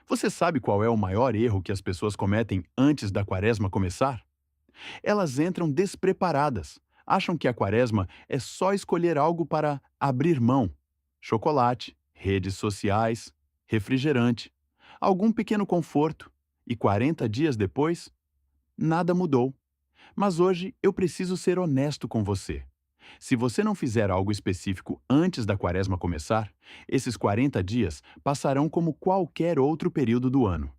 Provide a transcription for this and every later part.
Você sabe qual é o maior erro que as pessoas cometem antes da quaresma começar? Elas entram despreparadas. Acham que a quaresma é só escolher algo para abrir mão: chocolate, redes sociais, refrigerante, algum pequeno conforto. E 40 dias depois, nada mudou. Mas hoje eu preciso ser honesto com você. Se você não fizer algo específico antes da quaresma começar, esses 40 dias passarão como qualquer outro período do ano.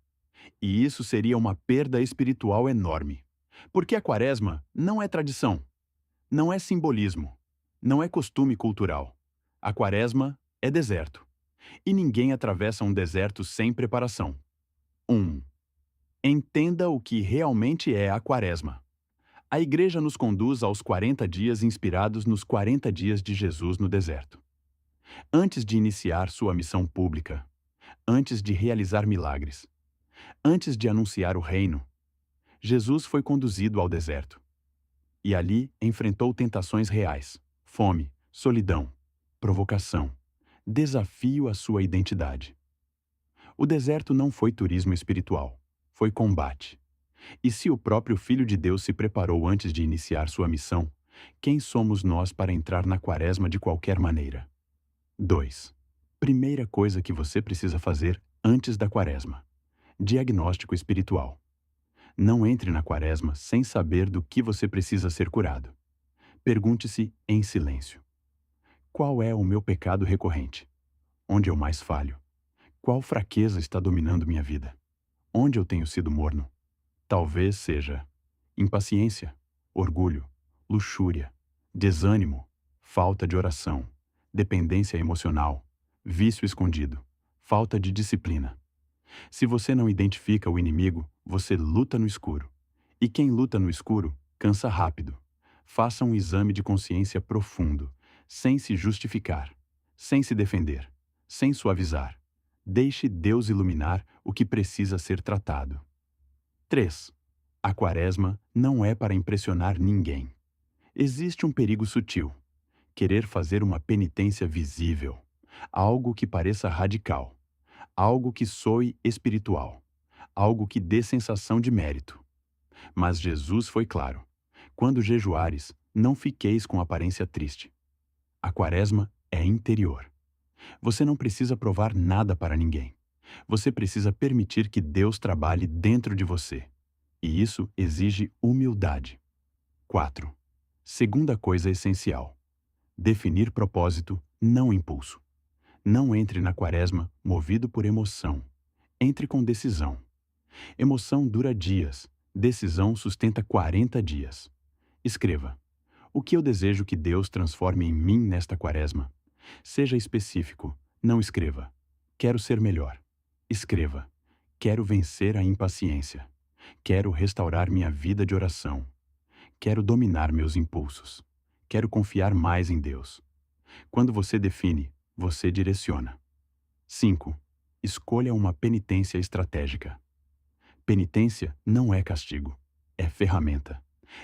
E isso seria uma perda espiritual enorme. Porque a quaresma não é tradição, não é simbolismo, não é costume cultural. A quaresma é deserto. E ninguém atravessa um deserto sem preparação. 1. Entenda o que realmente é a quaresma. A igreja nos conduz aos 40 dias inspirados nos 40 dias de Jesus no deserto. Antes de iniciar sua missão pública, antes de realizar milagres, antes de anunciar o reino, Jesus foi conduzido ao deserto. E ali enfrentou tentações reais: fome, solidão, provocação, desafio à sua identidade. O deserto não foi turismo espiritual, foi combate. E se o próprio Filho de Deus se preparou antes de iniciar sua missão, quem somos nós para entrar na quaresma de qualquer maneira? 2. Primeira coisa que você precisa fazer antes da quaresma: diagnóstico espiritual. Não entre na quaresma sem saber do que você precisa ser curado. Pergunte-se em silêncio: qual é o meu pecado recorrente? Onde eu mais falho? Qual fraqueza está dominando minha vida? Onde eu tenho sido morno? Talvez seja impaciência, orgulho, luxúria, desânimo, falta de oração, dependência emocional, vício escondido, falta de disciplina. Se você não identifica o inimigo, você luta no escuro. E quem luta no escuro, cansa rápido. Faça um exame de consciência profundo, sem se justificar, sem se defender, sem suavizar. Deixe Deus iluminar o que precisa ser tratado. 3. A quaresma não é para impressionar ninguém. Existe um perigo sutil: querer fazer uma penitência visível, algo que pareça radical, algo que soe espiritual, algo que dê sensação de mérito. Mas Jesus foi claro: quando jejuares, não fiqueis com aparência triste. A quaresma é interior. Você não precisa provar nada para ninguém. Você precisa permitir que Deus trabalhe dentro de você. E isso exige humildade. 4. Segunda coisa essencial: definir propósito, não impulso. Não entre na quaresma movido por emoção. Entre com decisão. Emoção dura dias, decisão sustenta 40 dias. Escreva: o que eu desejo que Deus transforme em mim nesta quaresma? Seja específico, não escreva: quero ser melhor. Escreva: quero vencer a impaciência. Quero restaurar minha vida de oração. Quero dominar meus impulsos. Quero confiar mais em Deus. Quando você define, você direciona. 5. Escolha uma penitência estratégica. Penitência não é castigo, é ferramenta.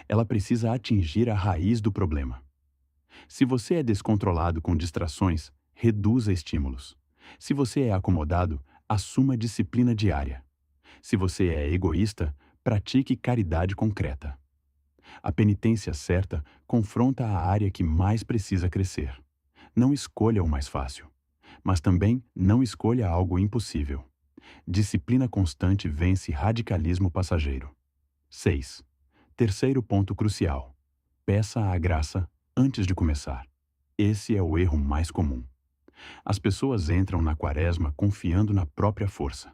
Ela precisa atingir a raiz do problema. Se você é descontrolado com distrações, reduza estímulos. Se você é acomodado, assuma disciplina diária. Se você é egoísta, pratique caridade concreta. A penitência certa confronta a área que mais precisa crescer. Não escolha o mais fácil, mas também não escolha algo impossível. Disciplina constante vence radicalismo passageiro. 6. Terceiro ponto crucial: peça a graça antes de começar. Esse é o erro mais comum. As pessoas entram na quaresma confiando na própria força.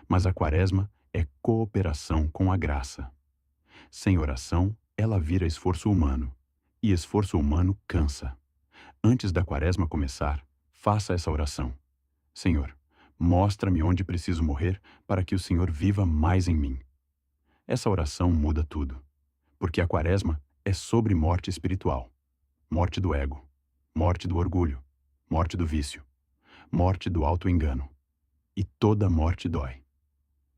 Mas a quaresma é cooperação com a graça. Sem oração, ela vira esforço humano. E esforço humano cansa. Antes da quaresma começar, faça essa oração: Senhor, mostra-me onde preciso morrer para que o Senhor viva mais em mim. Essa oração muda tudo. Porque a quaresma é sobre morte espiritual. Morte do ego. Morte do orgulho. Morte do vício. Morte do auto-engano. E toda morte dói,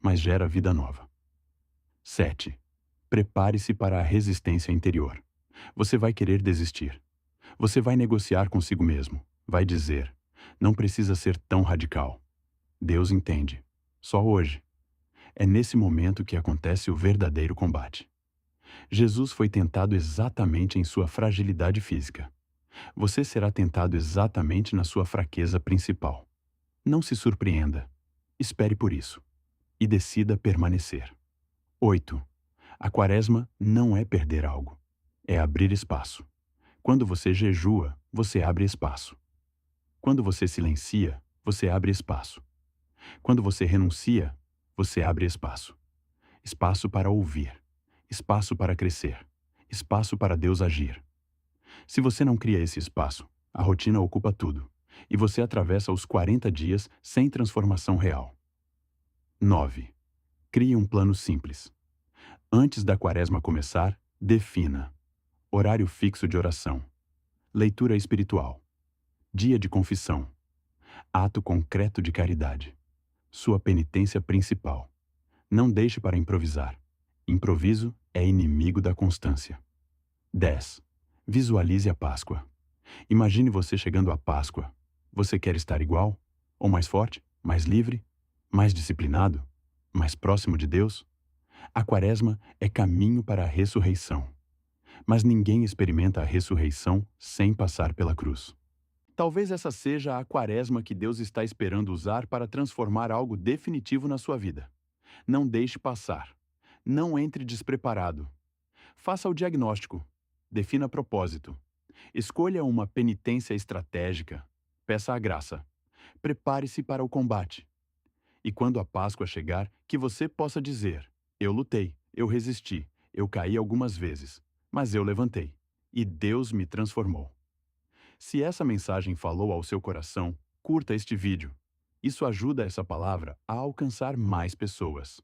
mas gera vida nova. 7. Prepare-se para a resistência interior. Você vai querer desistir. Você vai negociar consigo mesmo. Vai dizer: não precisa ser tão radical. Deus entende. Só hoje. É nesse momento que acontece o verdadeiro combate. Jesus foi tentado exatamente em sua fragilidade física. Você será tentado exatamente na sua fraqueza principal. Não se surpreenda. Espere por isso. E decida permanecer. 8. A quaresma não é perder algo. É abrir espaço. Quando você jejua, você abre espaço. Quando você silencia, você abre espaço. Quando você renuncia, você abre espaço. Espaço para ouvir. Espaço para crescer. Espaço para Deus agir. Se você não cria esse espaço, a rotina ocupa tudo, e você atravessa os 40 dias sem transformação real. 9. Crie um plano simples. Antes da quaresma começar, defina: horário fixo de oração, leitura espiritual, dia de confissão, ato concreto de caridade, sua penitência principal. Não deixe para improvisar. Improviso é inimigo da constância. 10. Visualize a Páscoa. Imagine você chegando à Páscoa. Você quer estar igual? Ou mais forte? Mais livre? Mais disciplinado? Mais próximo de Deus? A quaresma é caminho para a ressurreição. Mas ninguém experimenta a ressurreição sem passar pela cruz. Talvez essa seja a quaresma que Deus está esperando usar para transformar algo definitivo na sua vida. Não deixe passar. Não entre despreparado. Faça o diagnóstico. Defina propósito. Escolha uma penitência estratégica. Peça a graça. Prepare-se para o combate. E quando a Páscoa chegar, que você possa dizer: eu lutei, eu resisti, eu caí algumas vezes, mas eu levantei. E Deus me transformou. Se essa mensagem falou ao seu coração, curta este vídeo. Isso ajuda essa palavra a alcançar mais pessoas.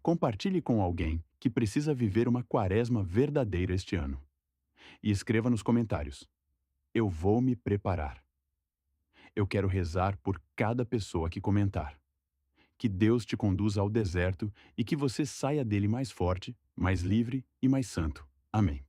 Compartilhe com alguém que precisa viver uma quaresma verdadeira este ano. E escreva nos comentários: eu vou me preparar. Eu quero rezar por cada pessoa que comentar. Que Deus te conduza ao deserto e que você saia dele mais forte, mais livre e mais santo. Amém.